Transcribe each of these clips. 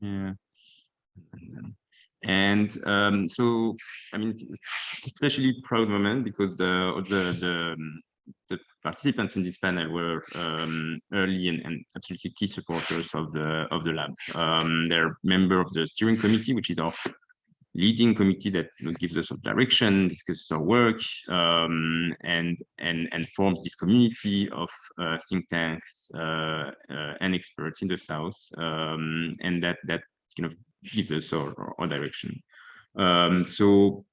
Yeah. And so, I mean, it's especially proud moment because the participants in this panel were early and absolutely key supporters of the lab. They're member of the steering committee, which is our leading committee that gives us some direction, discusses our work, and forms this community of think tanks and experts in the South, and that kind of gives us our direction. So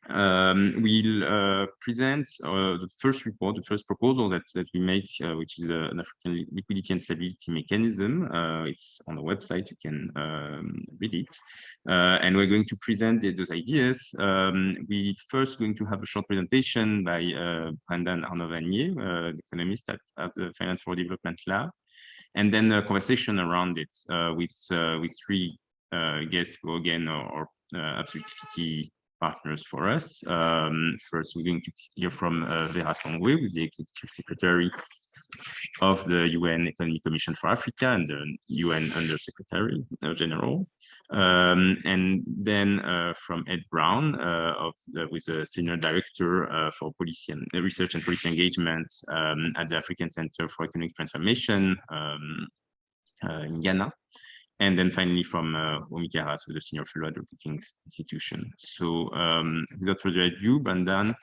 we'll present the first report, the first proposal that we make, which is an African liquidity and stability mechanism. It's on the website, you can read it. And we're going to present those ideas. We first going to have a short presentation by Brendan Arnaud-Vanier, the economist at the Finance for Development Lab, and then a conversation around it with three guests who again are absolutely key partners for us. First, we're going to hear from Vera Songwe, who's the Executive Secretary of the UN Economic Commission for Africa and the UN Under-Secretary General. And then from Ed Brown, who's a Senior Director for Policy and Research and Policy Engagement at the African Center for Economic Transformation in Ghana. And then finally from Homi Kharas, who's a Senior Fellow at the Brookings institution. So without further ado, Brendan,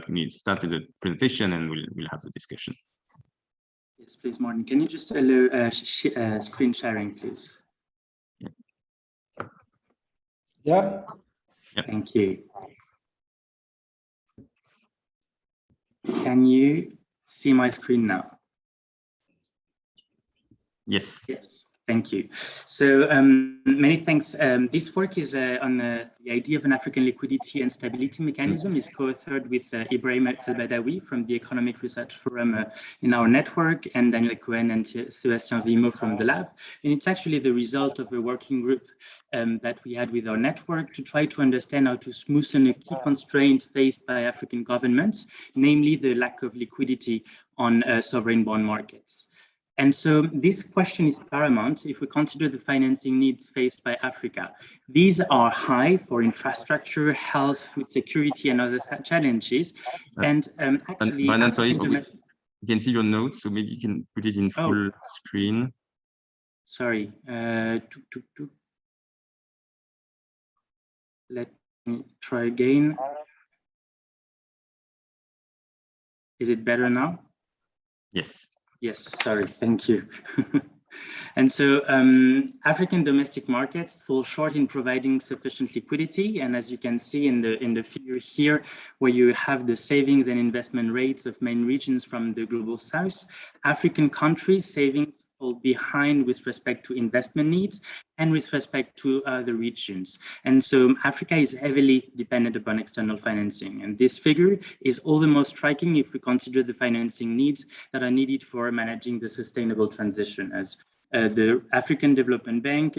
we started the presentation and we'll have the discussion. Yes, please, Martin. Can you just allow screen sharing, please? Yeah. Thank you. Can you see my screen now? Yes. Yes. Thank you. So many thanks. This work is on the idea of an African liquidity and stability mechanism is co-authored with Ibrahim Al-Badawi from the Economic Research Forum in our network, and Daniel Cohen and Sébastien Vimo from the lab. And it's actually the result of a working group that we had with our network to try to understand how to smoothen a key constraint faced by African governments, namely the lack of liquidity on sovereign bond markets. And so this question is paramount if we consider the financing needs faced by Africa. These are high for infrastructure, health, food security, and other challenges. And actually, Brandon, sorry, you can see your notes, so maybe you can put it in full screen. Sorry. Let me try again. Is it better now? Yes. Yes, sorry, thank you. And so African domestic markets fall short in providing sufficient liquidity. And as you can see in the figure here, where you have the savings and investment rates of main regions from the global south, African countries' savings fall behind with respect to investment needs and with respect to the regions. And so Africa is heavily dependent upon external financing. And this figure is all the more striking if we consider the financing needs that are needed for managing the sustainable transition. As the African Development Bank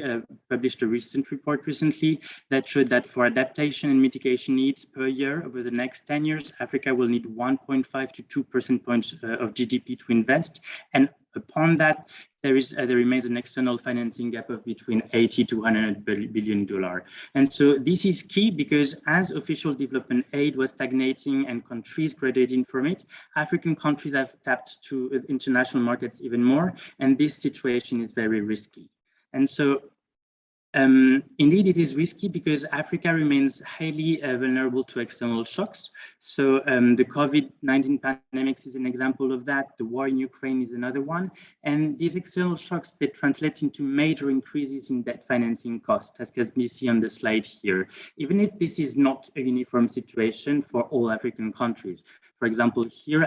published a recent report recently that showed that for adaptation and mitigation needs per year over the next 10 years, Africa will need 1.5 to 2 percentage points of GDP to invest. And upon that, there remains an external financing gap of between $80 to $100 billion. And so this is key because as official development aid was stagnating and countries graduating from it, African countries have tapped to international markets even more, and this situation is very risky. And so indeed, it is risky because Africa remains highly vulnerable to external shocks. So the COVID-19 pandemic is an example of that. The war in Ukraine is another one. And these external shocks, they translate into major increases in debt financing costs, as can be seen on the slide here, even if this is not a uniform situation for all African countries. For example, here,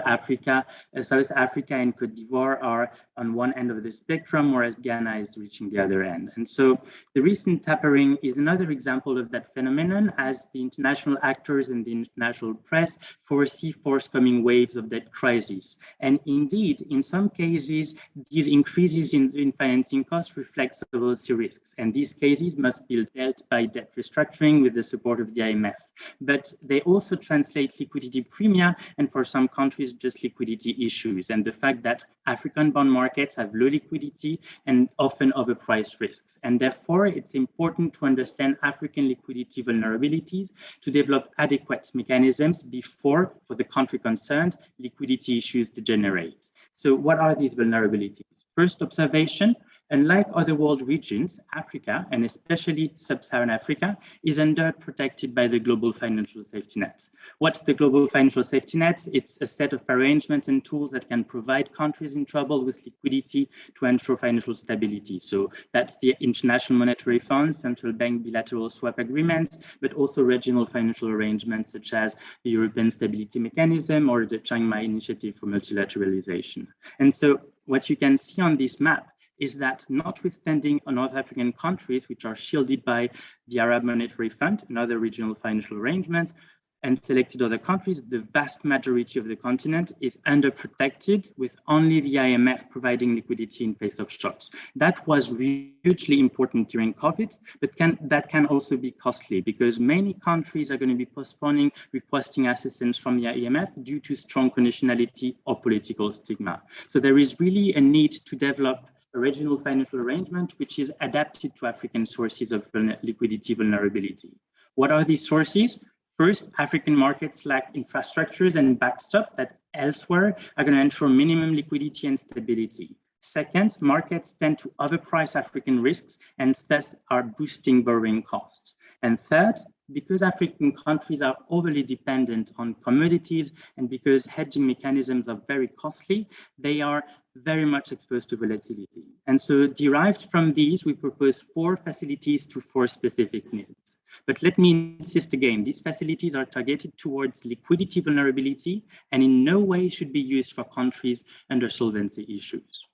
South Africa and Cote d'Ivoire are on one end of the spectrum, whereas Ghana is reaching the other end. And so the recent tapering is another example of that phenomenon, as the international actors and the international press foresee forthcoming waves of debt crisis. And indeed, in some cases, these increases in financing costs reflect sovereignty risks. And these cases must be dealt by debt restructuring with the support of the IMF. But they also translate liquidity premia and and for some countries, just liquidity issues and the fact that African bond markets have low liquidity and often overpriced risks. And therefore, it's important to understand African liquidity vulnerabilities to develop adequate mechanisms before, for the country concerned, liquidity issues degenerate. So what are these vulnerabilities? First observation, unlike other world regions, Africa, and especially sub-Saharan Africa, is underprotected by the global financial safety net. What's the global financial safety net? It's a set of arrangements and tools that can provide countries in trouble with liquidity to ensure financial stability. So that's the International Monetary Fund, central bank bilateral swap agreements, but also regional financial arrangements such as the European Stability Mechanism or the Chiang Mai Initiative for Multilateralization. And so what you can see on this map is that notwithstanding North African countries, which are shielded by the Arab Monetary Fund, another regional financial arrangement, and selected other countries, the vast majority of the continent is underprotected with only the IMF providing liquidity in case of shocks. That was hugely important during COVID, but that can also be costly because many countries are going to be postponing requesting assistance from the IMF due to strong conditionality or political stigma. So there is really a need to develop a regional financial arrangement which is adapted to African sources of liquidity vulnerability. What are these sources? First, African markets lack infrastructures and backstop that elsewhere are going to ensure minimum liquidity and stability. Second, markets tend to overprice African risks and thus are boosting borrowing costs. And third, because African countries are overly dependent on commodities and because hedging mechanisms are very costly, they are very much exposed to volatility. And so derived from these, we propose 4 facilities to 4 specific needs. But let me insist again, these facilities are targeted towards liquidity vulnerability and in no way should be used for countries under solvency issues.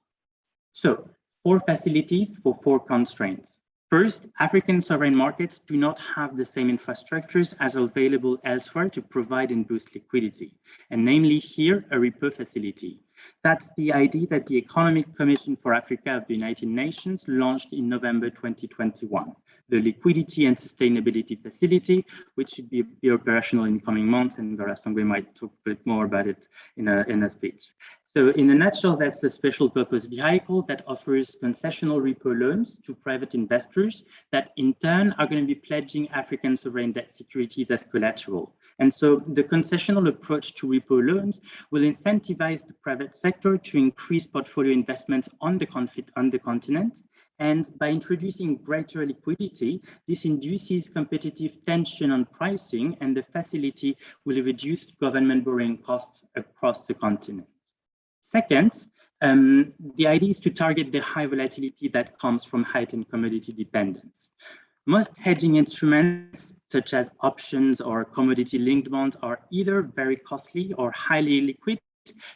So 4 facilities for 4 constraints. First, African sovereign markets do not have the same infrastructures as available elsewhere to provide and boost liquidity, and namely here, a repo facility. That's the idea that the Economic Commission for Africa of the United Nations launched in November 2021, the Liquidity and Sustainability Facility, which should be operational in coming months, and Vera Songwe might talk a bit more about it in a speech. So in a nutshell, that's a special purpose vehicle that offers concessional repo loans to private investors that in turn are going to be pledging African sovereign debt securities as collateral. And so the concessional approach to repo loans will incentivize the private sector to increase portfolio investments on the continent. And by introducing greater liquidity, this induces competitive tension on pricing, and the facility will reduce government borrowing costs across the continent. Second, the idea is to target the high volatility that comes from heightened commodity dependence. Most hedging instruments, such as options or commodity-linked bonds, are either very costly or highly liquid,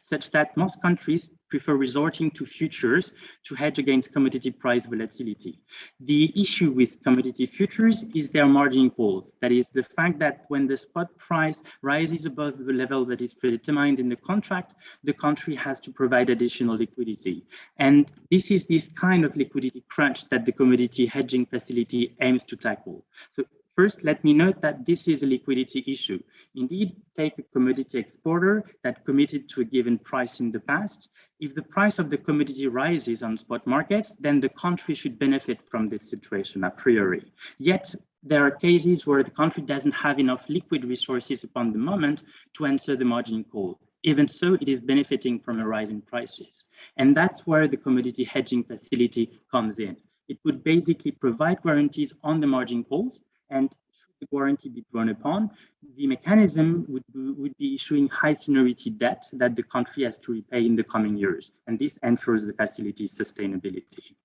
such that most countries prefer resorting to futures to hedge against commodity price volatility. The issue with commodity futures is their margin calls. That is the fact that when the spot price rises above the level that is predetermined in the contract, the country has to provide additional liquidity. And this is this kind of liquidity crunch that the commodity hedging facility aims to tackle. So first, let me note that this is a liquidity issue. Indeed, take a commodity exporter that committed to a given price in the past. If the price of the commodity rises on spot markets, then the country should benefit from this situation a priori. Yet, there are cases where the country doesn't have enough liquid resources upon the moment to answer the margin call. Even so, it is benefiting from a rise in prices. And that's where the commodity hedging facility comes in. It would basically provide guarantees on the margin calls, and should the guarantee be drawn upon, the mechanism would be issuing high seniority debt that the country has to repay in the coming years. And this ensures the facility's sustainability.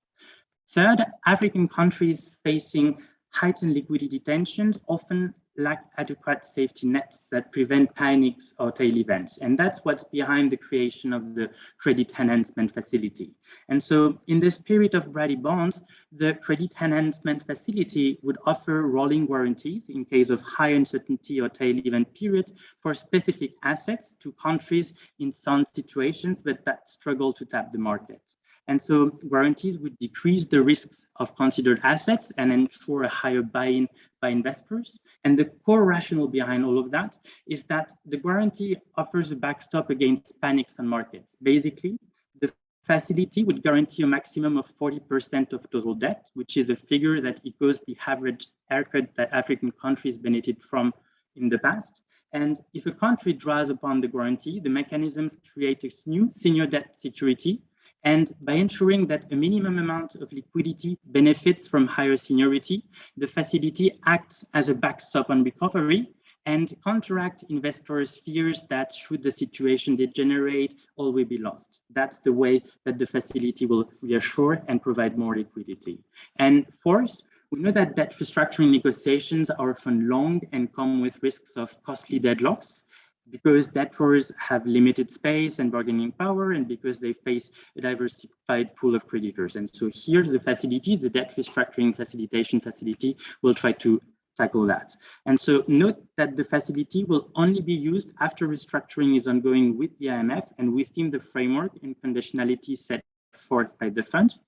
Third, African countries facing heightened liquidity tensions often lack adequate safety nets that prevent panics or tail events. And that's what's behind the creation of the credit enhancement facility. And so in the spirit of Brady bonds, the credit enhancement facility would offer rolling guarantees in case of high uncertainty or tail event period for specific assets to countries in sound situations, but that struggle to tap the market. And so guarantees would decrease the risks of considered assets and ensure a higher buy-in by investors. And the core rationale behind all of that is that the guarantee offers a backstop against panics on markets. Basically, the facility would guarantee a maximum of 40% of total debt, which is a figure that echoes the average haircut that African countries benefited from in the past. And if a country draws upon the guarantee, the mechanisms create a new senior debt security. And by ensuring that a minimum amount of liquidity benefits from higher seniority, the facility acts as a backstop on recovery and counteract investors' fears that should the situation degenerate, all will be lost. That's the way that the facility will reassure and provide more liquidity. And fourth, we know that debt restructuring negotiations are often long and come with risks of costly deadlocks, because debtors have limited space and bargaining power, and because they face a diversified pool of creditors. And so here, the facility, the debt restructuring facilitation facility, will try to tackle that. And so note that the facility will only be used after restructuring is ongoing with the IMF and within the framework and conditionality set forth by the fund.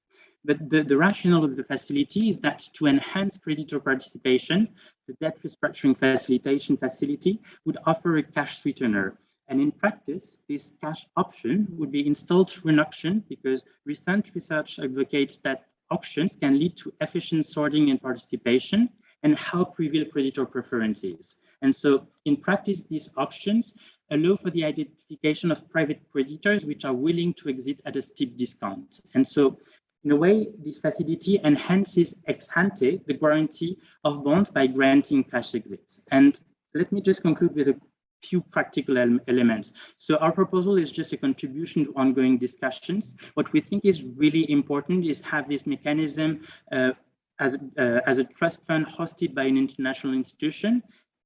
But the rationale of the facility is that to enhance creditor participation, the debt restructuring facilitation facility would offer a cash sweetener. And in practice, this cash option would be installed through an auction, because recent research advocates that auctions can lead to efficient sorting and participation and help reveal creditor preferences. And so in practice, these auctions allow for the identification of private creditors which are willing to exit at a steep discount. And so in a way, this facility enhances ex ante the guarantee of bonds by granting cash exits. And let me just conclude with a few practical elements. So our proposal is just a contribution to ongoing discussions. What we think is really important is have this mechanism as a trust fund hosted by an international institution,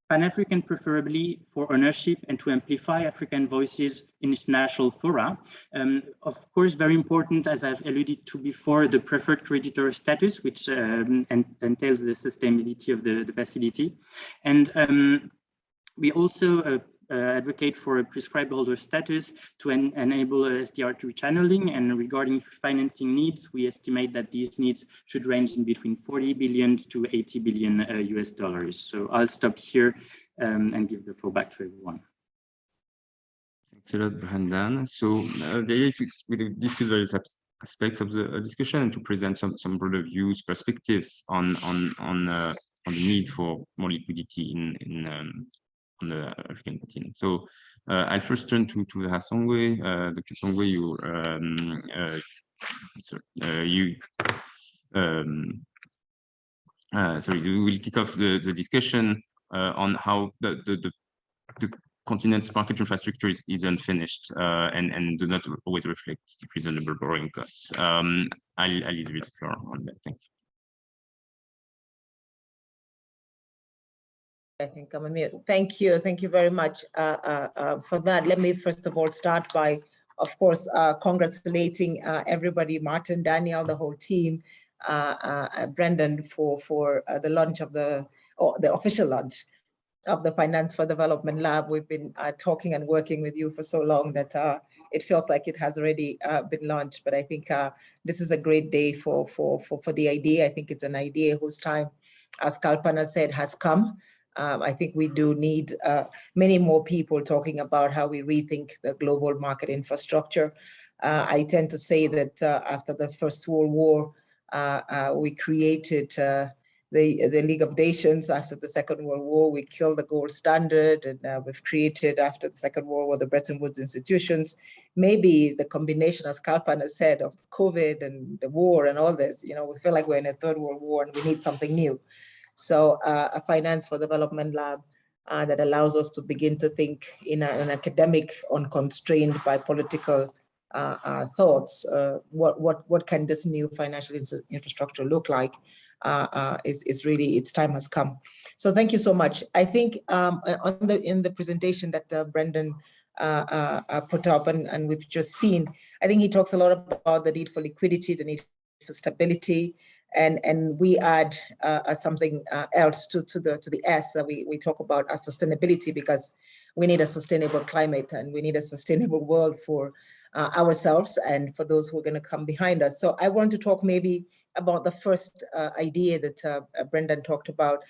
Pan-African preferably for ownership and to amplify African voices in international fora. Of course, very important, as I've alluded to before, the preferred creditor status, which entails the sustainability of the facility. And we also advocate for a prescribed holder status to enable SDR2 channeling. And regarding financing needs, we estimate that these needs should range in between 40 billion to 80 billion US dollars. So I'll stop here and give the floor back to everyone. Thanks a lot, Brendan. So the idea is we discuss various aspects of the discussion and to present some broader views, perspectives on the need for more liquidity on the African continent. So I'll first turn to the Songwe. Dr. Songwe, we will kick off the discussion on how the continent's market infrastructure is unfinished and do not always reflect reasonable borrowing costs. I'll leave you the floor on that. Thanks. I think I'm on mute. Thank you very much for that. Let me first of all start by, of course, congratulating everybody, Martin, Daniel, the whole team, Brendan for the launch of the official launch of the Finance for Development Lab. We've been talking and working with you for so long that it feels like it has already been launched. But I think this is a great day for the idea. I think it's an idea whose time, as Kalpana said, has come. I think we do need many more people talking about how we rethink the global market infrastructure. I tend to say that after the First World War, we created the League of Nations. After the Second World War, we killed the gold standard, and we've created, after the Second World War, the Bretton Woods institutions. Maybe the combination, as Kalpana said, of COVID and the war and all this, we feel like we're in a Third World War and we need something new. So a Finance for Development Lab that allows us to begin to think in an academic, unconstrained by political thoughts. What can this new financial infrastructure look like? Is really, its time has come. So thank you so much. I think in the presentation that Brendan put up and we've just seen, I think he talks a lot about the need for liquidity, the need for stability. And we add something else to the S that we talk about as sustainability, because we need a sustainable climate and we need a sustainable world for ourselves and for those who are going to come behind us. So I want to talk maybe about the first idea that Brendan talked about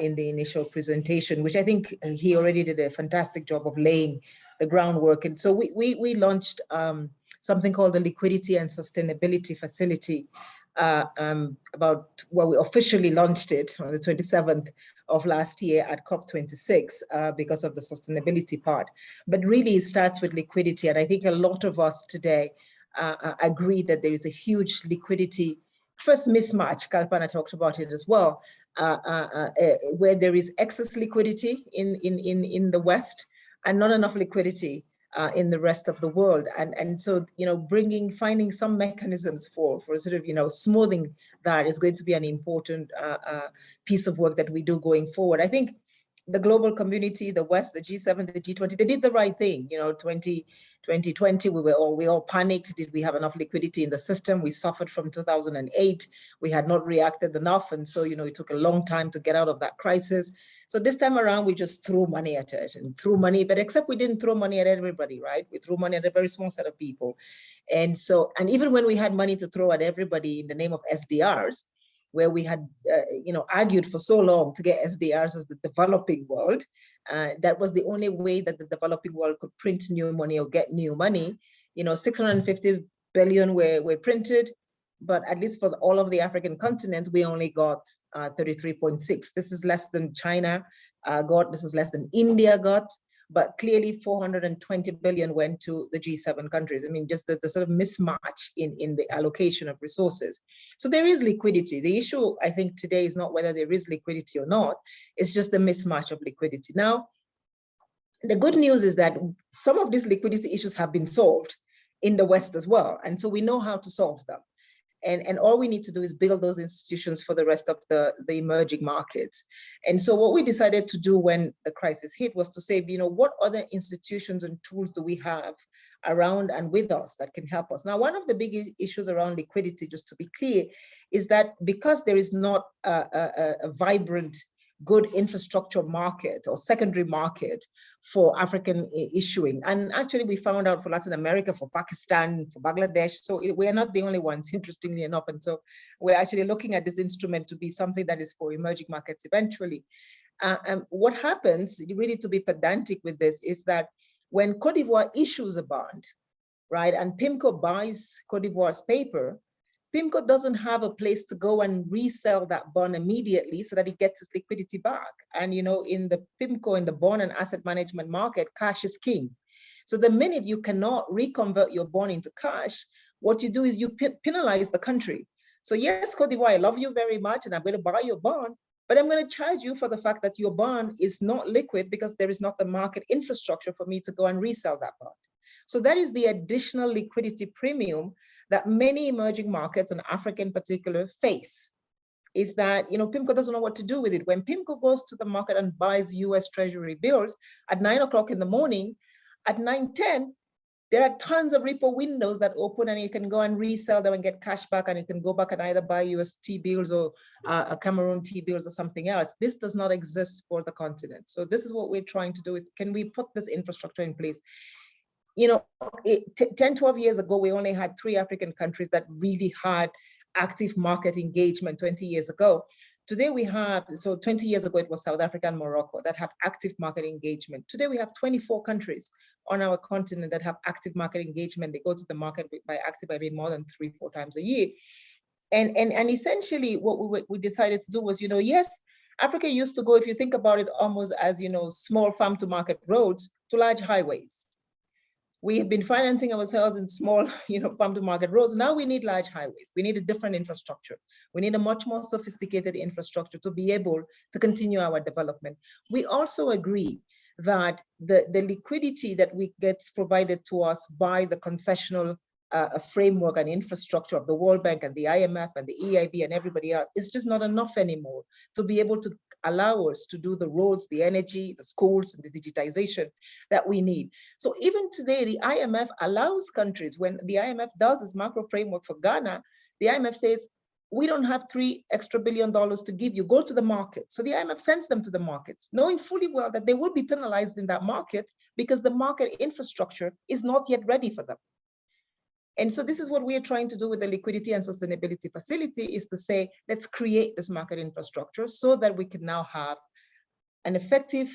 in the initial presentation, which I think he already did a fantastic job of laying the groundwork. And so we launched something called the Liquidity and Sustainability Facility we officially launched it on the 27th of last year at COP26 because of the sustainability part. But really it starts with liquidity. And I think a lot of us today agree that there is a huge liquidity first mismatch. Kalpana talked about it as well, where there is excess liquidity in the West and not enough liquidity in the rest of the world. And so, finding some mechanisms for sort of, smoothing that is going to be an important piece of work that we do going forward. I think the global community, the West, the G7, the G20, they did the right thing. 2020, we all panicked. Did we have enough liquidity in the system? We suffered from 2008. We had not reacted enough. And so, it took a long time to get out of that crisis. So this time around, we just threw money at it and threw money, but except we didn't throw money at everybody, right? We threw money at a very small set of people. And so, and even when we had money to throw at everybody in the name of SDRs, where we had, argued for so long to get SDRs as the developing world, that was the only way that the developing world could print new money or get new money. 650 billion were printed, but at least for all of the African continent, we only got 33.6. This is less than China got, this is less than India got, but clearly 420 billion went to the G7 countries. I mean, just the sort of mismatch in the allocation of resources. So there is liquidity. The issue, I think, today is not whether there is liquidity or not, it's just the mismatch of liquidity. Now, the good news is that some of these liquidity issues have been solved in the West as well. And so we know how to solve them. And all we need to do is build those institutions for the rest of the emerging markets. And so what we decided to do when the crisis hit was to say, what other institutions and tools do we have around and with us that can help us? Now, one of the big issues around liquidity, just to be clear, is that because there is not a vibrant, good infrastructure market or secondary market for African issuing. And actually we found out for Latin America, for Pakistan, for Bangladesh. So we are not the only ones, interestingly enough. And so we're actually looking at this instrument to be something that is for emerging markets eventually. What happens, really to be pedantic with this, is that when Cote d'Ivoire issues a bond, right, and PIMCO buys Cote d'Ivoire's paper, PIMCO doesn't have a place to go and resell that bond immediately so that it gets its liquidity back. And in the PIMCO, in the bond and asset management market, cash is king. So the minute you cannot reconvert your bond into cash, what you do is you penalize the country. So yes, Cote d'Ivoire, I love you very much and I'm going to buy your bond, but I'm going to charge you for the fact that your bond is not liquid because there is not the market infrastructure for me to go and resell that bond. So that is the additional liquidity premium that many emerging markets, and Africa in particular, face, is that PIMCO doesn't know what to do with it. When PIMCO goes to the market and buys US Treasury bills at 9 o'clock in the morning, at 9:10, there are tons of repo windows that open and you can go and resell them and get cash back, and you can go back and either buy US T-bills or Cameroon T-bills or something else. This does not exist for the continent. So this is what we're trying to do, is can we put this infrastructure in place? 10, 12 years ago, we only had 3 African countries that really had active market engagement 20 years ago. Today we have, so 20 years ago, it was South Africa and Morocco that had active market engagement. Today we have 24 countries on our continent that have active market engagement. They go to the market by active, I mean, more than 3-4 times a year. And essentially what we decided to do was, yes, Africa used to go, if you think about it, almost as, small farm to market roads to large highways. We have been financing ourselves in small, farm to market roads. Now we need large highways. We need a different infrastructure. We need a much more sophisticated infrastructure to be able to continue our development. We also agree that the liquidity that gets provided to us by the concessional framework and infrastructure of the World Bank and the IMF and the EIB and everybody else is just not enough anymore to be able to allow us to do the roads, the energy, the schools, and the digitization that we need. So even today, the IMF allows countries, when the IMF does this macro framework for Ghana, the IMF says, we don't have $3 extra billion to give you, go to the market. So the IMF sends them to the markets, knowing fully well that they will be penalized in that market because the market infrastructure is not yet ready for them. And so this is what we are trying to do with the Liquidity and Sustainability Facility, is to say, let's create this market infrastructure so that we can now have an effective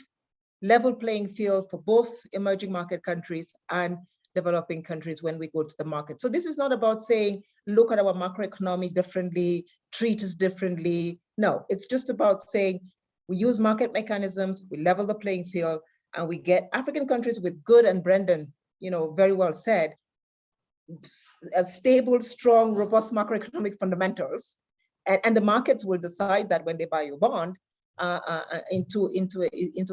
level playing field for both emerging market countries and developing countries when we go to the market. So this is not about saying, look at our macroeconomy differently, treat us differently. No, it's just about saying, we use market mechanisms, we level the playing field, and we get African countries with good, and Brendan, very well said, as stable, strong, robust macroeconomic fundamentals, and the markets will decide that when they buy your bond into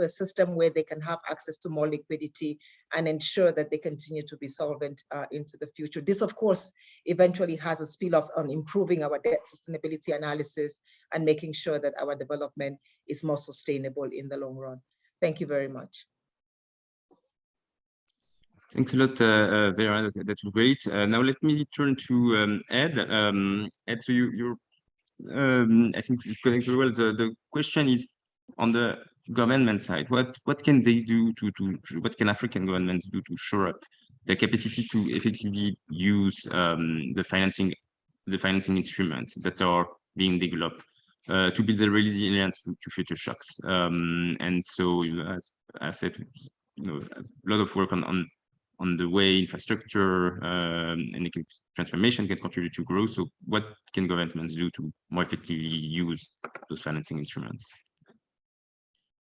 a system where they can have access to more liquidity and ensure that they continue to be solvent into the future. This, of course, eventually has a spill-off on improving our debt sustainability analysis and making sure that our development is more sustainable in the long run. Thank you very much. Thanks a lot, Vera. That was great. Now let me turn to Ed. Ed, so I think it's connected very well. The question is on the government side. What can they do what can African governments do to shore up their capacity to effectively use the financing instruments that are being developed to build the resilience to future shocks? And so, as I said, a lot of work on the way infrastructure and transformation can contribute to growth. So what can governments do to more effectively use those financing instruments?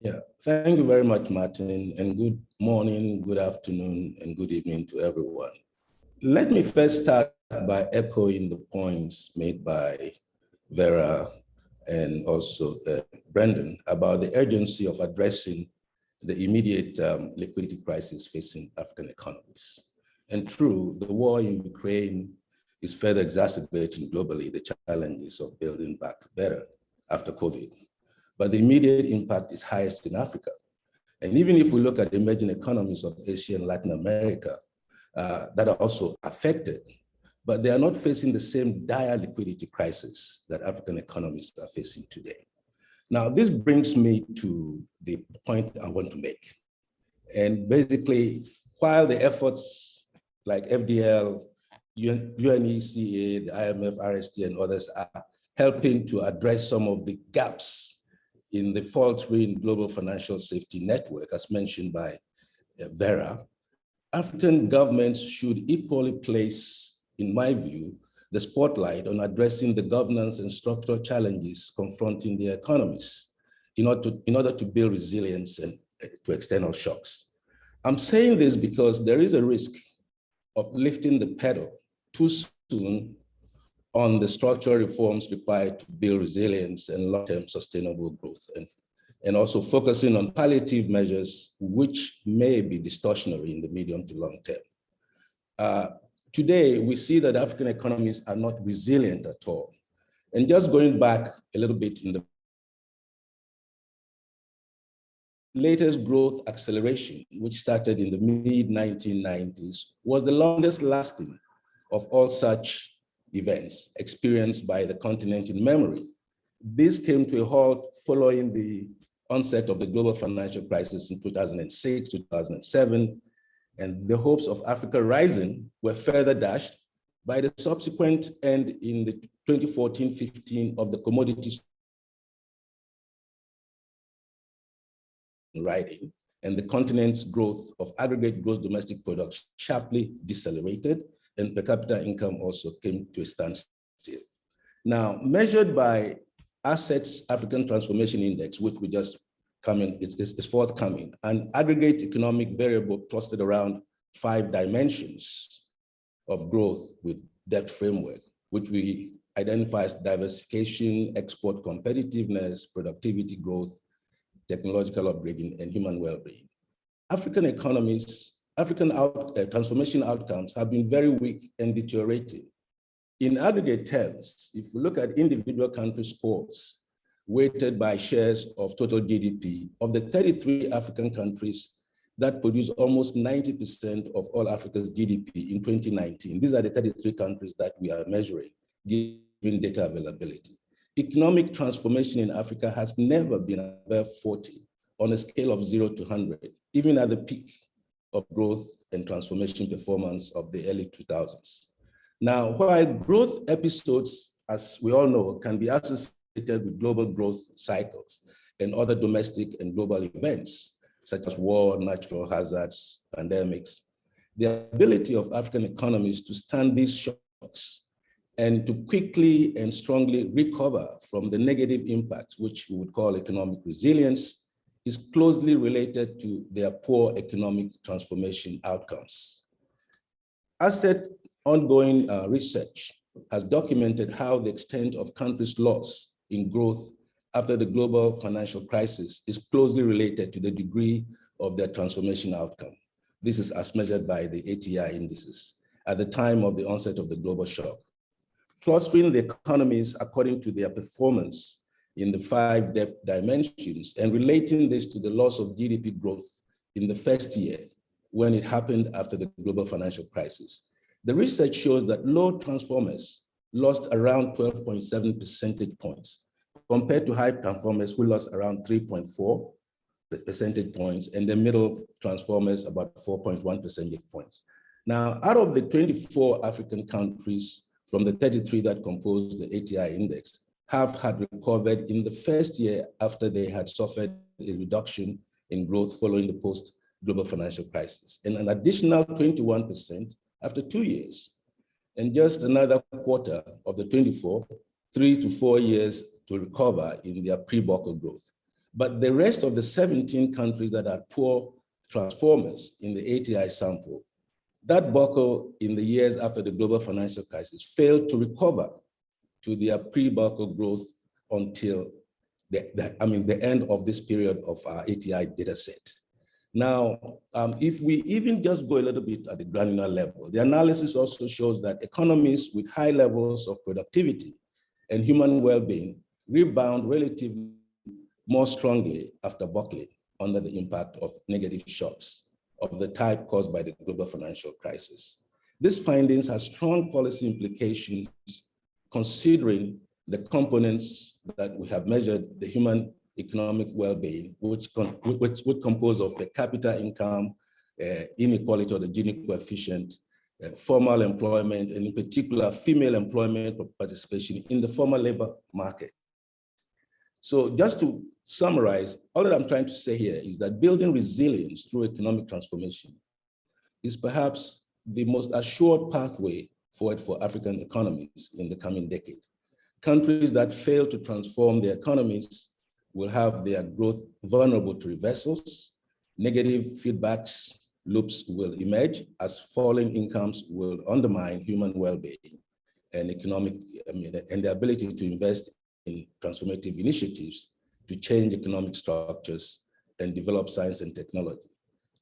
Yeah, thank you very much, Martin, and good morning, good afternoon, and good evening to everyone. Let me first start by echoing the points made by Vera and also Brendan about the urgency of addressing the immediate liquidity crisis facing African economies. And true, the war in Ukraine is further exacerbating globally the challenges of building back better after COVID. But the immediate impact is highest in Africa. And even if we look at emerging economies of Asia and Latin America that are also affected, but they are not facing the same dire liquidity crisis that African economies are facing today. Now, this brings me to the point I want to make. And basically, while the efforts like FDL, UNECA, the IMF, RST, and others are helping to address some of the gaps in the faltering global financial safety network, as mentioned by Vera, African governments should equally place, in my view, the spotlight on addressing the governance and structural challenges confronting their economies in order to build resilience and to external shocks. I'm saying this because there is a risk of lifting the pedal too soon on the structural reforms required to build resilience and long-term sustainable growth, and also focusing on palliative measures which may be distortionary in the medium to long term. Today, we see that African economies are not resilient at all. And just going back a little bit in the latest growth acceleration, which started in the mid-1990s, was the longest lasting of all such events experienced by the continent in memory. This came to a halt following the onset of the global financial crisis in 2006, 2007, and the hopes of Africa rising were further dashed by the subsequent end in the 2014-15 of the commodities rising, and the continent's growth of aggregate gross domestic product sharply decelerated, and per capita income also came to a standstill. Now, measured by ACET's African Transformation Index, which we just is forthcoming, an aggregate economic variable clustered around 5 dimensions of growth with debt framework, which we identify as diversification, export competitiveness, productivity growth, technological upgrading, and human well-being. African economies, transformation outcomes have been very weak and deteriorating. In aggregate terms, if we look at individual country scores, weighted by shares of total GDP, of the 33 African countries that produce almost 90% of all Africa's GDP in 2019. These are the 33 countries that we are measuring, given data availability. Economic transformation in Africa has never been above 40 on a scale of 0 to 100, even at the peak of growth and transformation performance of the early 2000s. Now, while growth episodes, as we all know, can be associated with global growth cycles and other domestic and global events, such as war, natural hazards, pandemics, the ability of African economies to stand these shocks and to quickly and strongly recover from the negative impacts, which we would call economic resilience, is closely related to their poor economic transformation outcomes. ACET ongoing research has documented how the extent of countries' loss in growth after the global financial crisis is closely related to the degree of their transformation outcome. This is as measured by the ATI indices at the time of the onset of the global shock. Clustering the economies according to their performance in the 5 depth dimensions and relating this to the loss of GDP growth in the first year when it happened after the global financial crisis. The research shows that low transformers lost around 12.7 percentage points compared to high transformers who lost around 3.4 percentage points, and the middle transformers about 4.1 percentage points. Now, out of the 24 African countries from the 33 that compose the ATI index have had recovered in the first year after they had suffered a reduction in growth following the post-global financial crisis, and an additional 21% after 2 years, and just another quarter of the 24, 3 to 4 years to recover in their pre-buckle growth. But the rest of the 17 countries that are poor transformers in the ATI sample, that buckle in the years after the global financial crisis failed to recover to their pre-buckle growth until the end of this period of our ATI data set. Now, if we even just go a little bit at the granular level, the analysis also shows that economies with high levels of productivity and human well-being rebound relatively more strongly after buckling under the impact of negative shocks of the type caused by the global financial crisis. These findings have strong policy implications considering the components that we have measured, the human economic well-being, which would compose of per capita income, inequality or the Gini coefficient, formal employment, and in particular, female employment participation in the formal labor market. So just to summarize, all that I'm trying to say here is that building resilience through economic transformation is perhaps the most assured pathway forward for African economies in the coming decade. Countries that fail to transform their economies will have their growth vulnerable to reversals. Negative feedbacks loops will emerge as falling incomes will undermine human well-being and and the ability to invest in transformative initiatives to change economic structures and develop science and technology.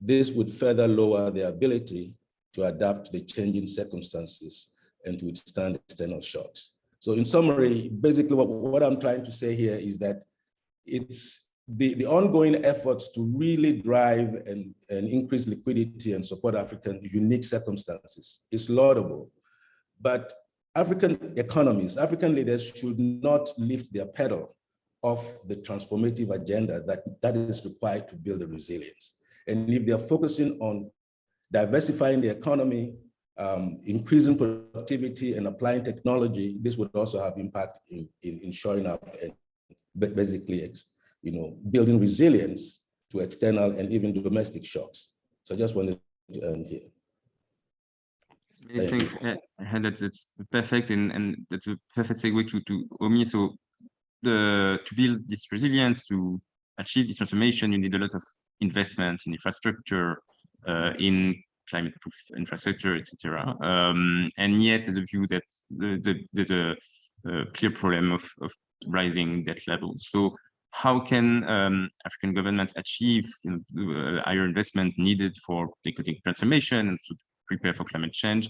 This would further lower their ability to adapt to the changing circumstances and to withstand external shocks. So in summary, basically what I'm trying to say here is that it's the ongoing efforts to really drive and increase liquidity and support African unique circumstances is laudable, but African economies, African leaders should not lift their pedal off the transformative agenda that is required to build the resilience. And if they're focusing on diversifying the economy, increasing productivity and applying technology, this would also have impact in showing up and basically, building resilience to external and even domestic shocks. So I just wanted to end here. Many thanks. That's perfect, and that's a perfect segue to Homi. So to build this resilience, to achieve this transformation, you need a lot of investment in infrastructure, in climate-proof infrastructure, etc. And yet, there's a view that there's a clear problem of rising debt levels. So how can African governments achieve higher investment needed for economic transformation and to prepare for climate change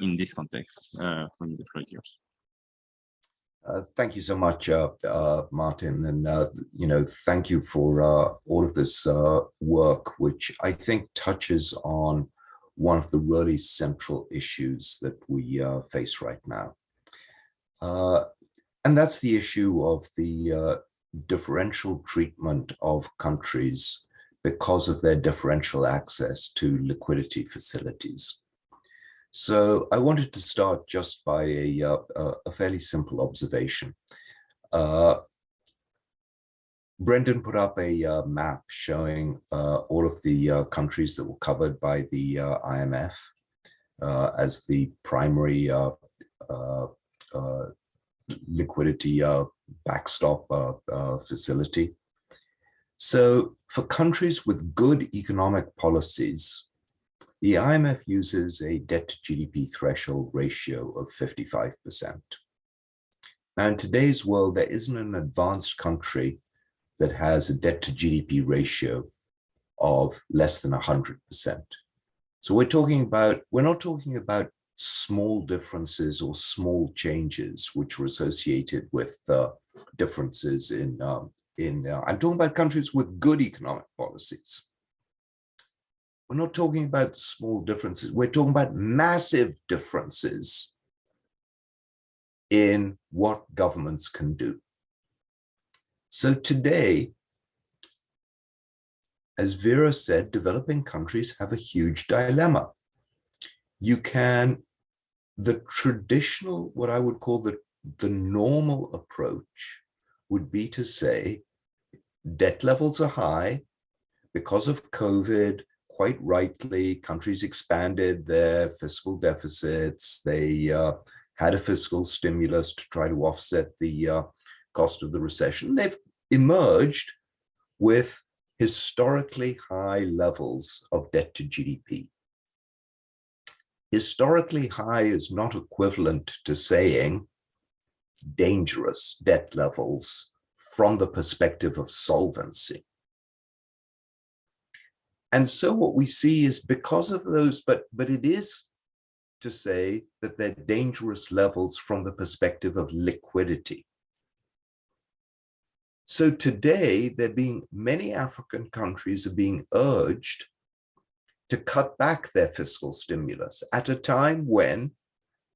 in this context? When the floor is yours. Thank you so much, Martin, and thank you for all of this work, which I think touches on one of the really central issues that we face right now, and that's the issue of the differential treatment of countries because of their differential access to liquidity facilities. So I wanted to start just by a fairly simple observation. Brendan put up a map showing all of the countries that were covered by the IMF as the primary liquidity backstop facility. So for countries with good economic policies, the IMF uses a debt to GDP threshold ratio of 55%. Now, in today's world, there isn't an advanced country that has a debt to GDP ratio of less than 100%. So we're not talking about small differences or small changes which are associated with differences in I'm talking about countries with good economic policies. We're not talking about small differences. We're talking about massive differences in what governments can do. So today, as Vera said, developing countries have a huge dilemma. The traditional, what I would call the normal approach would be to say, debt levels are high because of COVID. Quite rightly, countries expanded their fiscal deficits. They had a fiscal stimulus to try to offset the cost of the recession. They've emerged with historically high levels of debt to GDP. Historically high is not equivalent to saying dangerous debt levels from the perspective of solvency. And so what we see is because of those, but it is to say that they're dangerous levels from the perspective of liquidity. So today, many African countries are being urged to cut back their fiscal stimulus at a time when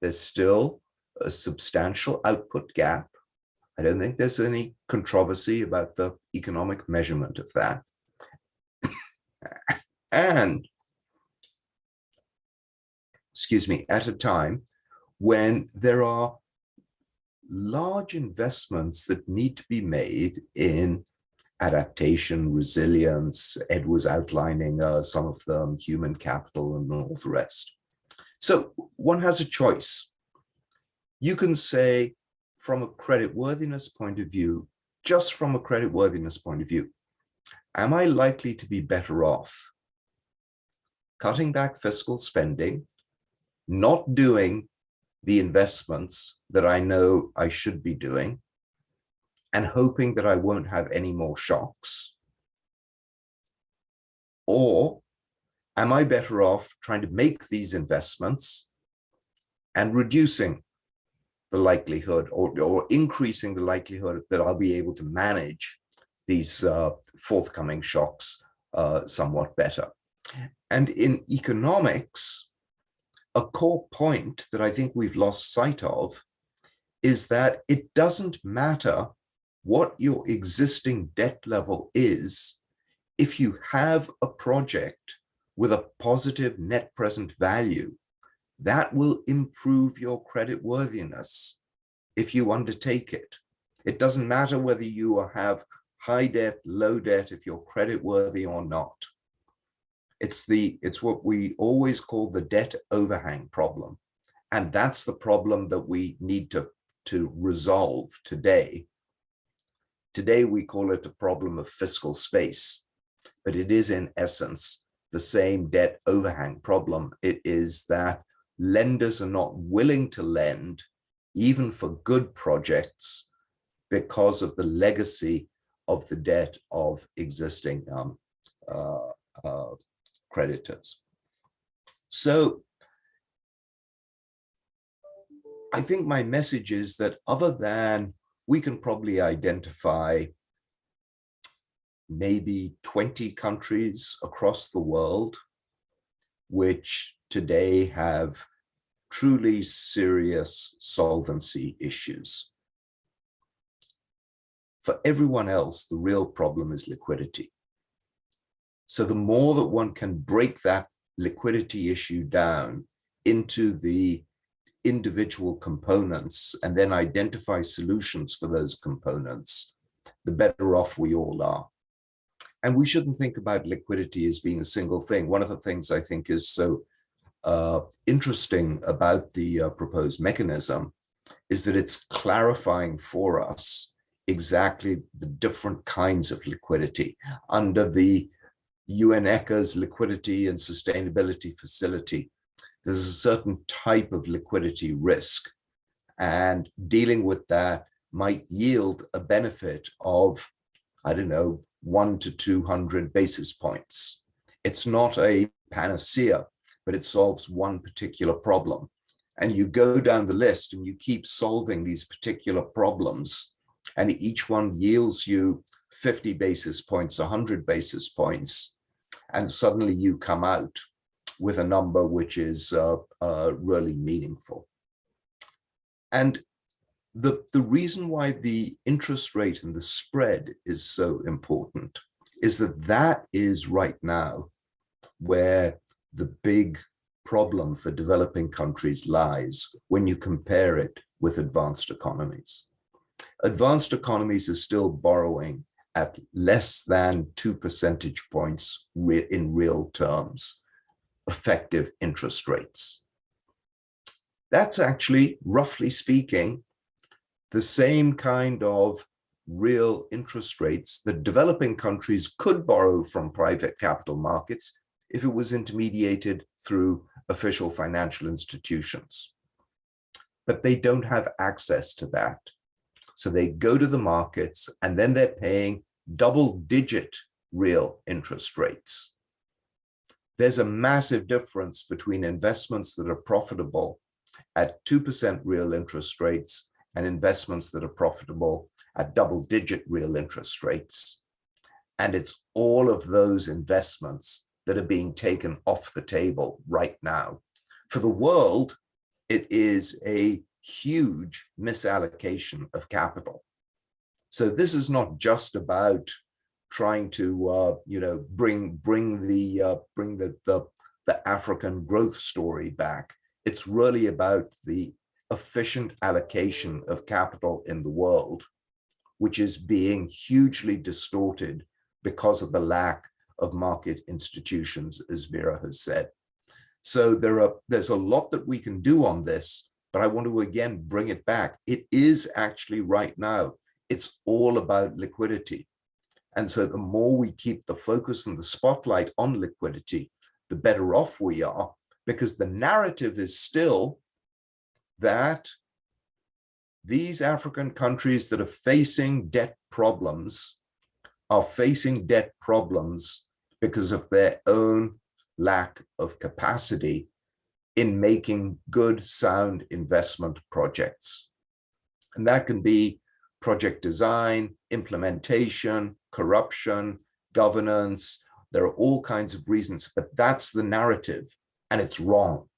there's still a substantial output gap. I don't think there's any controversy about the economic measurement of that. And, excuse me, at a time when there are large investments that need to be made in adaptation, resilience. Ed was outlining some of them, human capital and all the rest. So one has a choice. You can say from a creditworthiness point of view, just from a creditworthiness point of view, am I likely to be better off cutting back fiscal spending, not doing the investments that I know I should be doing, and hoping that I won't have any more shocks? Or am I better off trying to make these investments and reducing the likelihood or increasing the likelihood that I'll be able to manage these forthcoming shocks somewhat better? And in economics, a core point that I think we've lost sight of is that it doesn't matter what your existing debt level is if you have a project with a positive net present value. That will improve your creditworthiness if you undertake it. It doesn't matter whether you have high debt, low debt, if you're creditworthy or not. It's what we always call the debt overhang problem. And that's the problem that we need to resolve today. Today, we call it a problem of fiscal space, but it is in essence the same debt overhang problem. It is that lenders are not willing to lend even for good projects because of the legacy of the debt of existing creditors. So I think my message is that other than we can probably identify maybe 20 countries across the world which today have truly serious solvency issues. For everyone else, the real problem is liquidity. So the more that one can break that liquidity issue down into the individual components and then identify solutions for those components, the better off we all are. And we shouldn't think about liquidity as being a single thing. One of the things I think is so interesting about the proposed mechanism is that it's clarifying for us exactly the different kinds of liquidity. Under the UNECA's Liquidity and Sustainability Facility, there's a certain type of liquidity risk, and dealing with that might yield a benefit of, I don't know, 100 to 200 basis points. It's not a panacea, but it solves one particular problem. And you go down the list and you keep solving these particular problems, and each one yields you 50 basis points, 100 basis points, and suddenly you come out with a number which is really meaningful. And the reason why the interest rate and the spread is so important is that that is right now where the big problem for developing countries lies when you compare it with advanced economies. Advanced economies are still borrowing at less than 2 percentage points in real terms, effective interest rates. That's actually, roughly speaking, the same kind of real interest rates that developing countries could borrow from private capital markets if it was intermediated through official financial institutions. But they don't have access to that. So they go to the markets and then they're paying double-digit real interest rates. There's a massive difference between investments that are profitable at 2% real interest rates and investments that are profitable at double-digit real interest rates. And it's all of those investments that are being taken off the table right now. For the world, it is a huge misallocation of capital. So this is not just about trying to bring the African growth story back. It's really about the efficient allocation of capital in the world, which is being hugely distorted because of the lack of market institutions, as Vera has said. So there's a lot that we can do on this, but I want to again bring it back. It is actually right now, it's all about liquidity. And so the more we keep the focus and the spotlight on liquidity, the better off we are, because the narrative is still that these African countries that are facing debt problems are facing debt problems because of their own lack of capacity in making good, sound investment projects. And that can be project design, implementation, corruption, governance. There are all kinds of reasons, but that's the narrative, and it's wrong.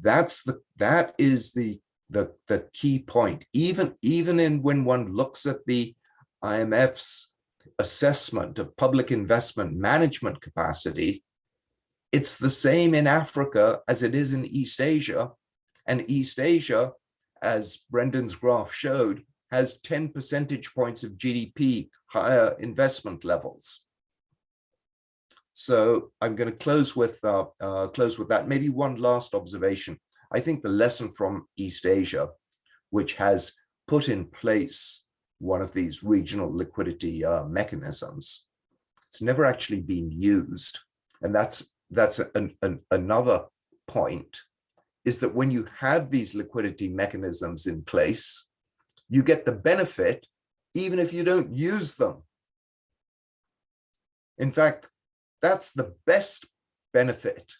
That is the key point. Even when one looks at the IMF's assessment of public investment management capacity, it's the same in Africa as it is in East Asia. And East Asia, as Brendan's graph showed, has 10 percentage points of GDP higher investment levels. So I'm going to close with that. Maybe one last observation. I think the lesson from East Asia, which has put in place one of these regional liquidity mechanisms, it's never actually been used. And that's another point, is that when you have these liquidity mechanisms in place, you get the benefit even if you don't use them. In fact, that's the best benefit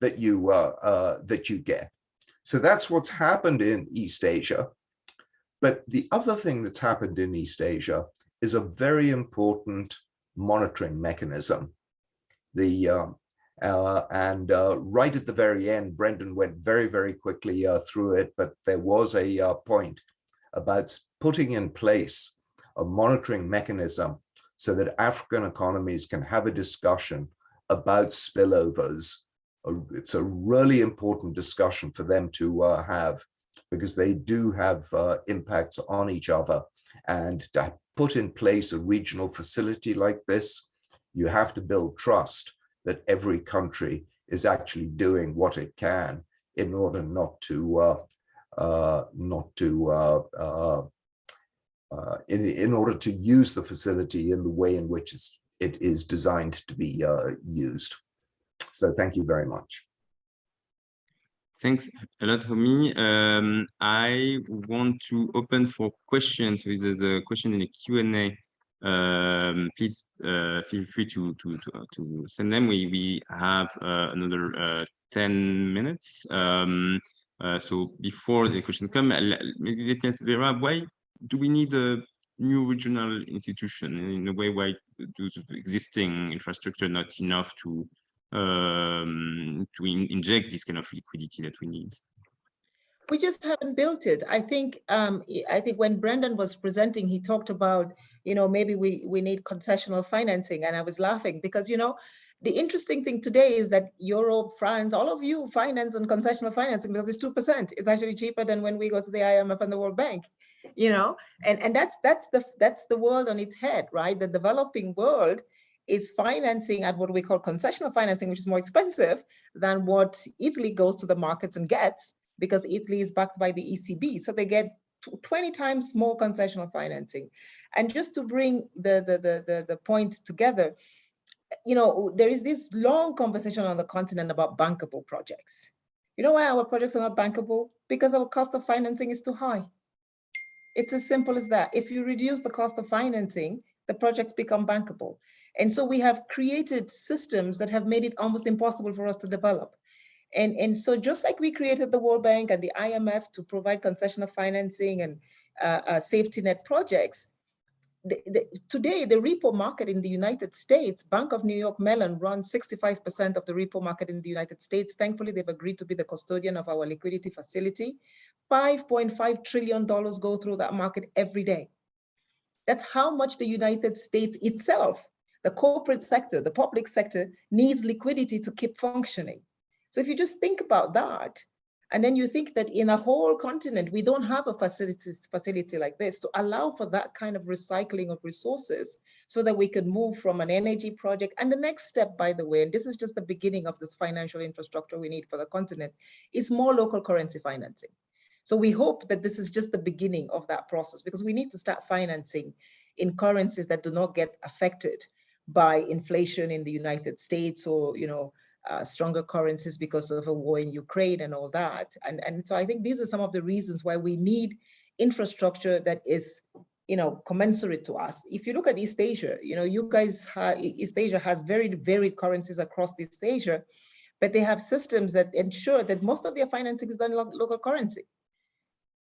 that you get. So that's what's happened in East Asia. But the other thing that's happened in East Asia is a very important monitoring mechanism. Right at the very end, Brendan went very, very quickly through it, but there was a point about putting in place a monitoring mechanism so that African economies can have a discussion about spillovers it's a really important discussion for them to have, because they do have impacts on each other. And to put in place a regional facility like this, you have to build trust that every country is actually doing what it can in order not to in order to use the facility in the way in which it is designed to be used. So thank you very much. Thanks a lot, Homi. I want to open for questions. So there's a question in the Q&A. Please feel free to send them. We have another 10 minutes. So before the question come, maybe let me ask Vera, why do we need a new regional institution? In a way, why do the existing infrastructure not enough to inject this kind of liquidity that we need? We just haven't built it. I think when Brendan was presenting, he talked about, maybe we need concessional financing, and I was laughing because, the interesting thing today is that Europe, France, all of you finance on concessional financing because it's 2%. It's actually cheaper than when we go to the IMF and the World Bank, and that's the world on its head, right? The developing world is financing at what we call concessional financing, which is more expensive than what Italy goes to the markets and gets, because Italy is backed by the ECB. So they get 20 times more concessional financing. And just to bring the point together, there is this long conversation on the continent about bankable projects. You know why our projects are not bankable? Because our cost of financing is too high. It's as simple as that. If you reduce the cost of financing, the projects become bankable. And so we have created systems that have made it almost impossible for us to develop. And so just like we created the World Bank and the IMF to provide concessional financing and safety net projects, today the repo market in the United States, Bank of New York Mellon runs 65% of the repo market in the United States. Thankfully, they've agreed to be the custodian of our liquidity facility. $5.5 trillion go through that market every day. That's how much the United States itself, the corporate sector, the public sector, needs liquidity to keep functioning. So if you just think about that, and then you think that in a whole continent, we don't have a facility like this to allow for that kind of recycling of resources so that we could move from an energy project. And the next step, by the way, and this is just the beginning of this financial infrastructure we need for the continent, is more local currency financing. So we hope that this is just the beginning of that process, because we need to start financing in currencies that do not get affected by inflation in the United States, or stronger currencies because of a war in Ukraine and all that. And so I think these are some of the reasons why we need infrastructure that is, commensurate to us. If you look at East Asia, East Asia has very varied currencies across East Asia, but they have systems that ensure that most of their financing is done in local currency.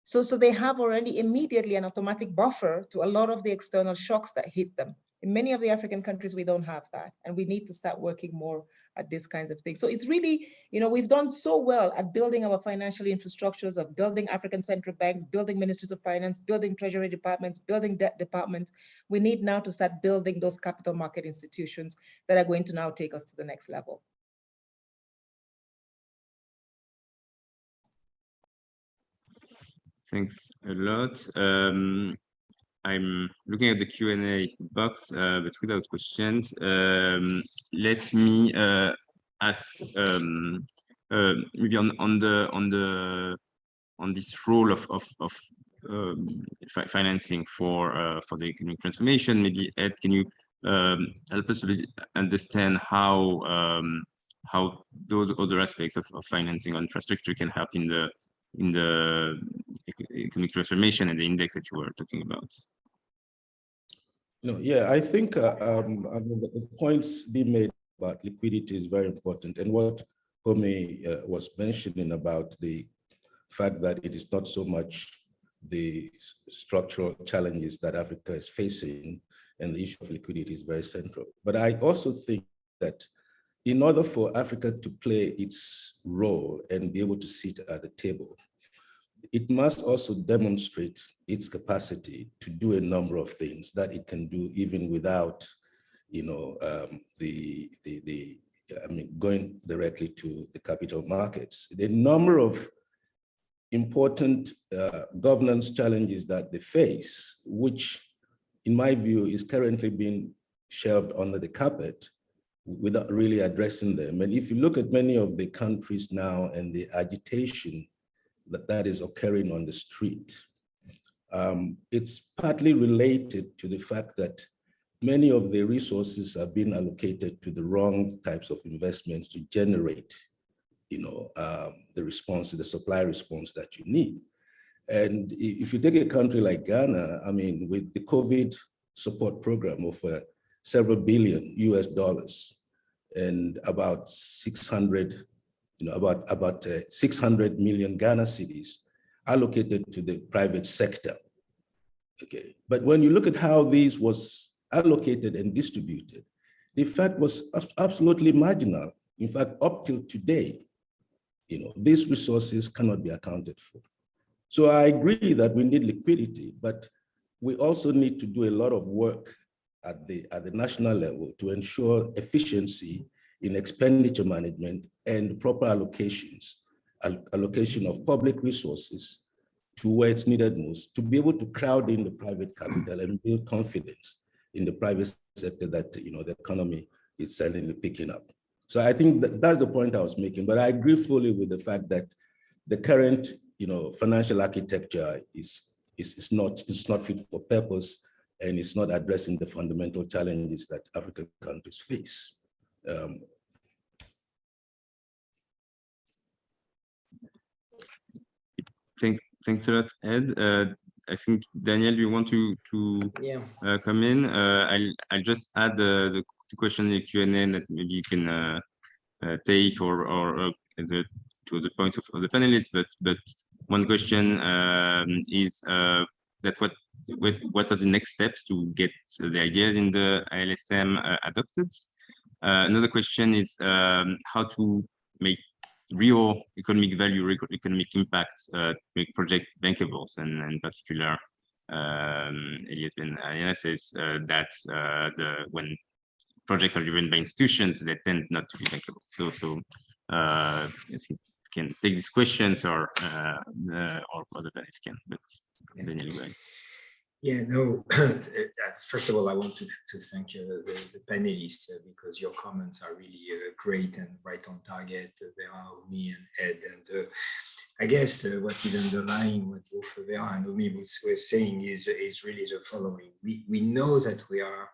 So they have already immediately an automatic buffer to a lot of the external shocks that hit them. In many of the African countries, we don't have that, and we need to start working more at these kinds of things. So it's really, we've done so well at building our financial infrastructures, of building African central banks, building ministries of finance, building treasury departments, building debt departments. We need now to start building those capital market institutions that are going to now take us to the next level. Thanks a lot. I'm looking at the Q&A box, but without questions. Let me ask maybe on this role of financing for the economic transformation. Maybe Ed, can you help us understand how those other aspects of financing on infrastructure can help in the economic transformation and the index that you were talking about? Yeah, I think the points being made about liquidity is very important. And what Homi was mentioning about the fact that it is not so much the structural challenges that Africa is facing, and the issue of liquidity is very central. But I also think that in order for Africa to play its role and be able to sit at the table, it must also demonstrate its capacity to do a number of things that it can do even without, the going directly to the capital markets. The number of important governance challenges that they face, which in my view is currently being shelved under the carpet without really addressing them. And if you look at many of the countries now and the agitation that is occurring on the street, it's partly related to the fact that many of the resources are being allocated to the wrong types of investments to generate, the response, the supply response that you need. And if you take a country like Ghana, I mean, with the COVID support program of several billion US and about 600 million Ghana cedis allocated to the private sector. Okay, but when you look at how these was allocated and distributed, the effect was absolutely marginal. In fact, up till today, these resources cannot be accounted for. So I agree that we need liquidity, but we also need to do a lot of work at the national level to ensure efficiency in expenditure management and proper allocation of public resources to where it's needed most, to be able to crowd in the private capital and build confidence in the private sector that the economy is certainly picking up. So I think that's the point I was making, but I agree fully with the fact that the current financial architecture is not fit for purpose, and it's not addressing the fundamental challenges that African countries face. Thanks a lot, Ed. I think Daniel, you want to come in? I'll just add the question in the Q&A that maybe you can take or to the points of the panelists. But one question is that what are the next steps to get the ideas in the ILSM adopted? Another question is how to make real economic value, real economic impact, make project bankable, and in particular, Elias Ben Ayana says that when projects are driven by institutions, they tend not to be bankable. So I think you can take these questions or other panelists can, but Daniel, go ahead. Yeah, no, first of all, I want to thank the panelists because your comments are really great and right on target. Vera, Homi, and Ed. And I guess what is underlying what both Vera and Homi were saying is really the following. We know that we are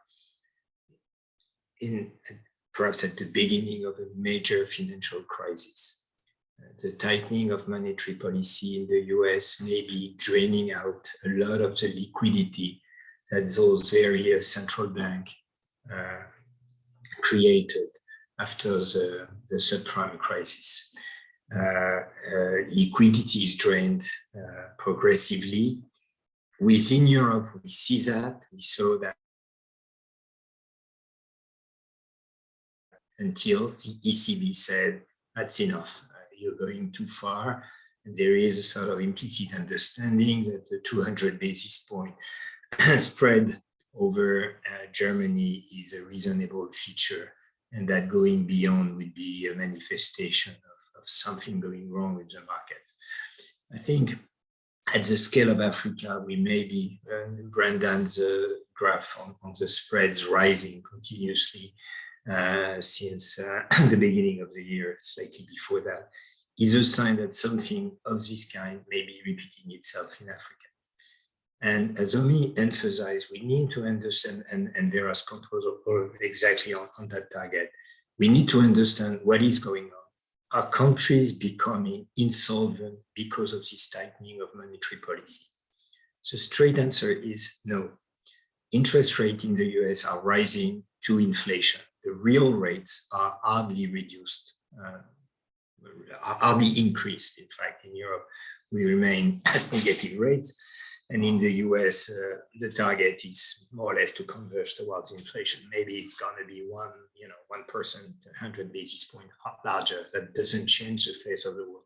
perhaps at the beginning of a major financial crisis. The tightening of monetary policy in the US may be draining out a lot of the liquidity that those various central banks created after the subprime crisis. Liquidity is drained progressively. Within Europe, we see that. We saw that until the ECB said, that's enough. You're going too far. And there is a sort of implicit understanding that the 200 basis point spread over Germany is a reasonable feature, and that going beyond would be a manifestation of something going wrong with the market. I think at the scale of Africa, we may be, Brandon's graph on the spreads rising continuously since the beginning of the year, slightly before that, is a sign that something of this kind may be repeating itself in Africa. And as Homi emphasized, we need to understand, and Vera's point was exactly on that target, we need to understand what is going on. Are countries becoming insolvent because of this tightening of monetary policy? So straight answer is no. Interest rates in the US are rising to inflation. The real rates are hardly reduced, hardly increased. In fact, in Europe, we remain at negative rates. And in the US, the target is more or less to converge towards inflation. Maybe it's going to be 1%, 100 basis points larger. That doesn't change the face of the world.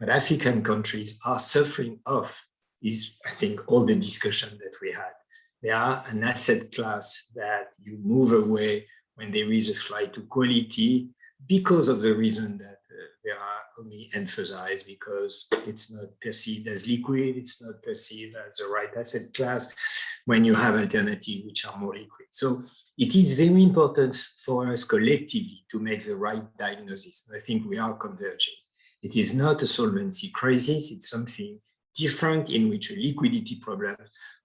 But African countries are suffering off is, I think, all the discussion that we had. They are an asset class that you move away when there is a flight to quality, because of the reason that Homi emphasized, because it's not perceived as liquid, it's not perceived as the right asset class when you have alternatives which are more liquid. So it is very important for us collectively to make the right diagnosis. I think we are converging. It is not a solvency crisis, it's something different in which a liquidity problem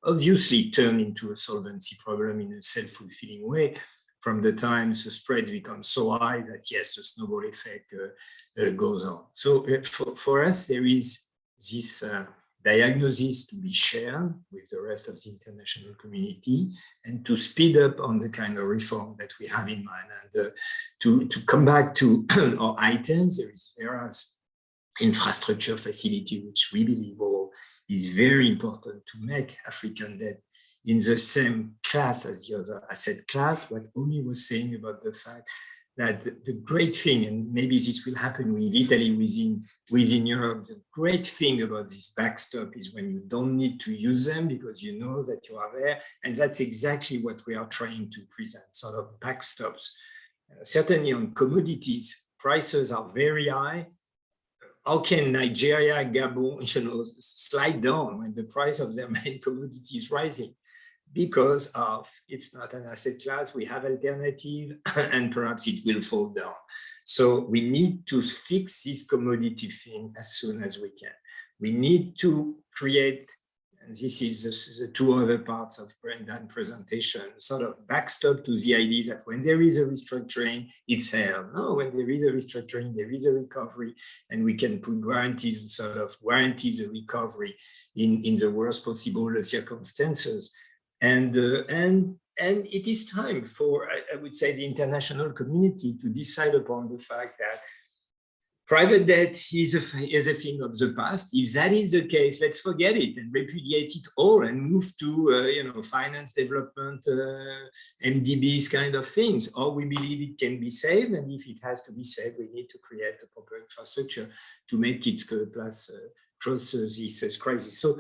obviously turn into a solvency problem in a self-fulfilling way from the time the spreads become so high that yes, the snowball effect goes on. So for us, there is this diagnosis to be shared with the rest of the international community and to speed up on the kind of reform that we have in mind. And to come back to our items, there is Vera's infrastructure facility, which we believe all is very important to make African debt in the same class as the other asset class. What Homi was saying about the fact that the great thing, and maybe this will happen with Italy within Europe, the great thing about this backstop is when you don't need to use them because you know that you are there. And that's exactly what we are trying to present, sort of backstops. Certainly on commodities, prices are very high. How can Nigeria, Gabon, slide down when the price of their main commodity is rising? Because of it's not an asset class, we have alternative, and perhaps it will fall down. So we need to fix this commodity thing as soon as we can. We need to create, and this is the two other parts of Brendan's presentation, sort of backstop to the idea that when there is a restructuring, it's hell. No, when there is a restructuring, there is a recovery, and we can put guarantees, sort of guarantees a recovery in the worst possible circumstances. And it is time for, I would say, the international community to decide upon the fact that private debt is a thing of the past. If that is the case, let's forget it and repudiate it all and move to finance development, MDBs kind of things. Or we believe it can be saved, and if it has to be saved, we need to create a proper infrastructure to make it cross this crisis. So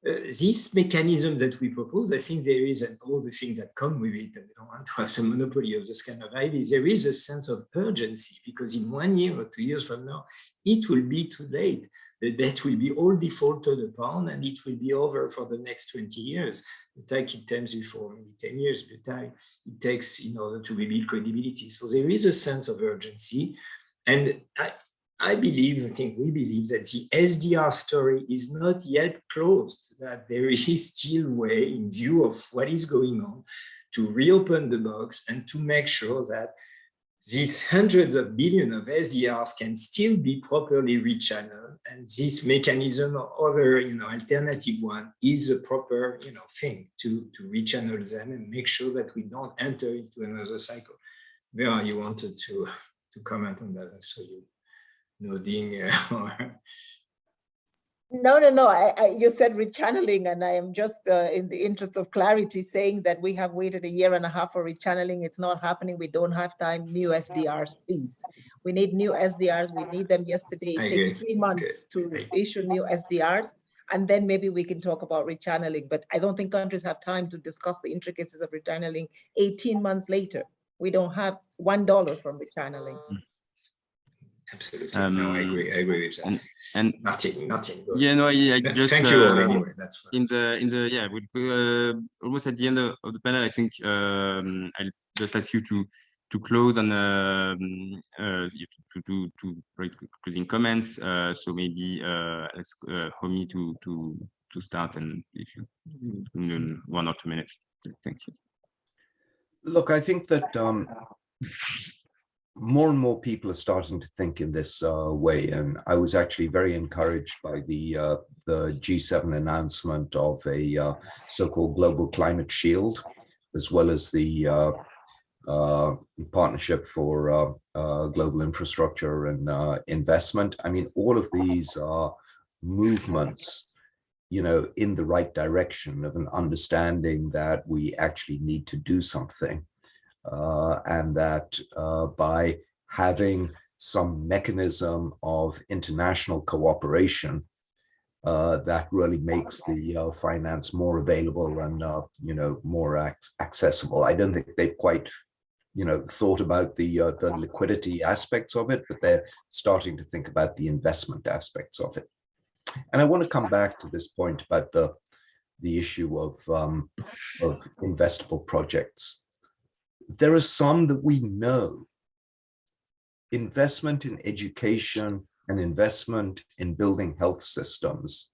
this mechanism that we propose, I think there is, and all the things that come with it, and we don't want to have some monopoly of this kind of ideas, there is a sense of urgency, because in 1 year or 2 years from now, it will be too late. The debt will be all defaulted upon, and it will be over for the next 20 years. The time it takes before, maybe 10 years, the time it takes in order to rebuild credibility. So there is a sense of urgency. And I think we believe that the SDR story is not yet closed, that there is still a way, in view of what is going on, to reopen the box and to make sure that these hundreds of billions of SDRs can still be properly rechanneled, and this mechanism or other alternative one is a proper thing to rechannel them and make sure that we don't enter into another cycle. Vera, you wanted to comment on that, I saw you nodding. No. You said rechanneling, and I am just in the interest of clarity saying that we have waited 1.5 years for rechanneling. It's not happening. We don't have time. New SDRs, please. We need new SDRs. We need them yesterday. It takes 3 months to issue new SDRs, and then maybe we can talk about rechanneling. But I don't think countries have time to discuss the intricacies of rechanneling 18 months later. We don't have $1 from rechanneling. Absolutely. No, I agree with that. And nothing. Yeah, no, I just thank you all anyway. That's fine. we're almost at the end of the panel. I think I'll just ask you to close on to write closing comments. So maybe ask Homi to start, and if you in 1 or 2 minutes. Thank you. Look, I think that more and more people are starting to think in this way, and I was actually very encouraged by the G7 announcement of a so-called global climate shield, as well as the partnership for global infrastructure and investment. I mean, all of these are movements, in the right direction of an understanding that we actually need to do something. And that by having some mechanism of international cooperation, that really makes the finance more available and more accessible. I don't think they've quite thought about the liquidity aspects of it, but they're starting to think about the investment aspects of it. And I want to come back to this point about the issue of investable projects. There are some that we know. Investment in education and investment in building health systems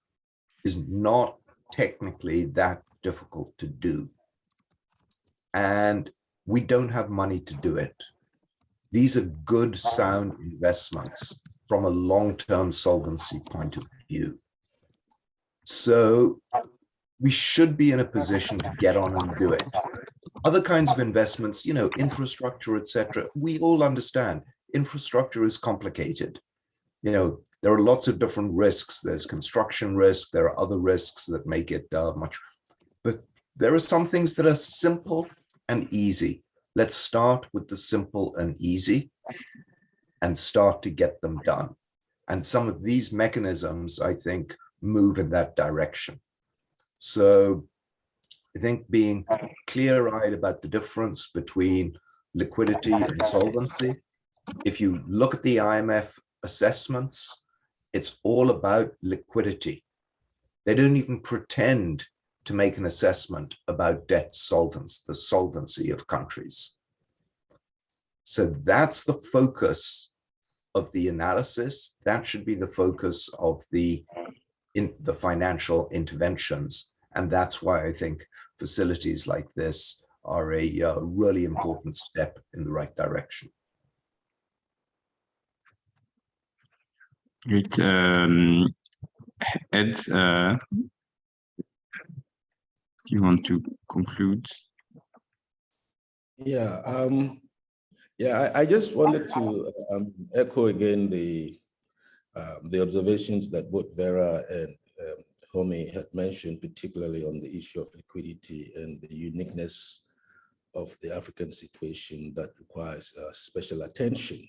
is not technically that difficult to do. And we don't have money to do it. These are good, sound investments from a long-term solvency point of view. So we should be in a position to get on and do it. Other kinds of investments, infrastructure, etc. We all understand infrastructure is complicated. There are lots of different risks. There's construction risk. There are other risks that make it much, but there are some things that are simple and easy. Let's start with the simple and easy and start to get them done. And some of these mechanisms, I think, move in that direction. So I think being clear-eyed about the difference between liquidity and solvency. If you look at the IMF assessments, it's all about liquidity. They don't even pretend to make an assessment about debt solvency, the solvency of countries. So that's the focus of the analysis. That should be the focus of the financial interventions. And that's why I think facilities like this are a really important step in the right direction. Great. Ed, you want to conclude? Yeah, I just wanted to echo again the observations that both Vera and Homi had mentioned, particularly on the issue of liquidity and the uniqueness of the African situation that requires special attention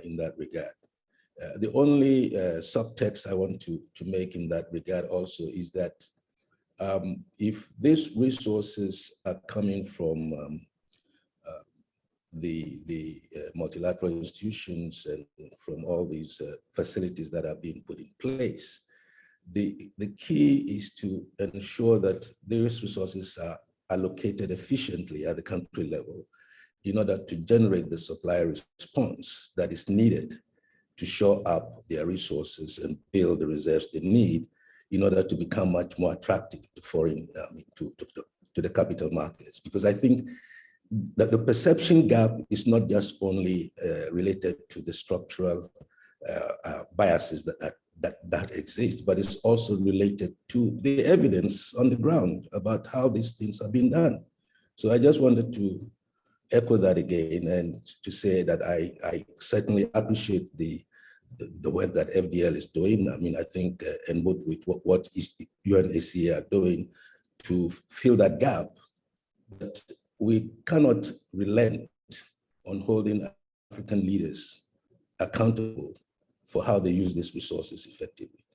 in that regard. The only subtext I want to make in that regard also is that if these resources are coming from the multilateral institutions and from all these facilities that are being put in place, the key is to ensure that these resources are allocated efficiently at the country level in order to generate the supply response that is needed to shore up their resources and build the reserves they need in order to become much more attractive to foreign, to the capital markets. Because I think that the perception gap is not just only related to the structural biases that exist, but it's also related to the evidence on the ground about how these things are being done. So I just wanted to echo that again and to say that I certainly appreciate the work that FDL is doing. I mean, I think, and both with what UNACA are doing to fill that gap, but we cannot relent on holding African leaders accountable for how they use these resources effectively.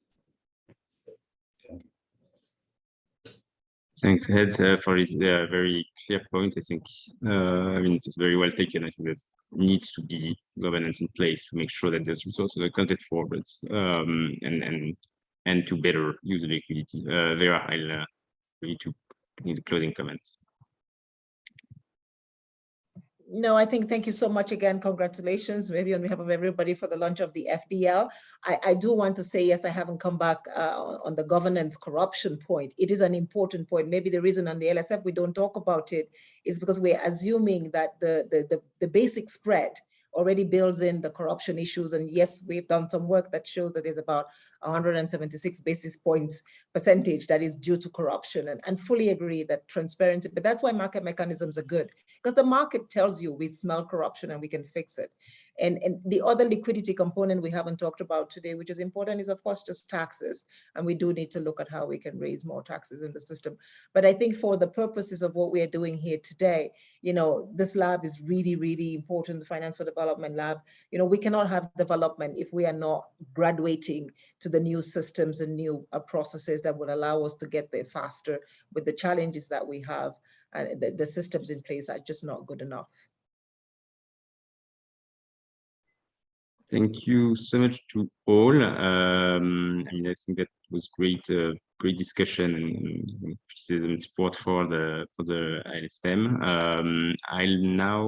Thanks, Ed, for this very clear point. I think, I mean, it's very well taken. I think there needs to be governance in place to make sure that those resources are accounted for, but and to better use the liquidity. Vera, I'll need to need the closing comments. No, I think thank you so much again. Congratulations, maybe on behalf of everybody, for the launch of the FDL. I do want to say, yes, I haven't come back on the governance corruption point. It is an important point. Maybe the reason on the LSF we don't talk about it is because we're assuming that the basic spread already builds in the corruption issues. And yes, we've done some work that shows that there's about 176 basis points percentage that is due to corruption, and fully agree that transparency, but that's why market mechanisms are good, because the market tells you we smell corruption and we can fix it. And the other liquidity component we haven't talked about today, which is important, is of course just taxes. And we do need to look at how we can raise more taxes in the system. But I think for the purposes of what we are doing here today, you know, this lab is really, really important, the Finance for Development lab. You know, we cannot have development if we are not graduating to the new systems and new processes that would allow us to get there faster with the challenges that we have. And the systems in place are just not good enough. Thank you so much to all. I mean, I think that was great, great discussion and criticism and support for the ILSM. I'll now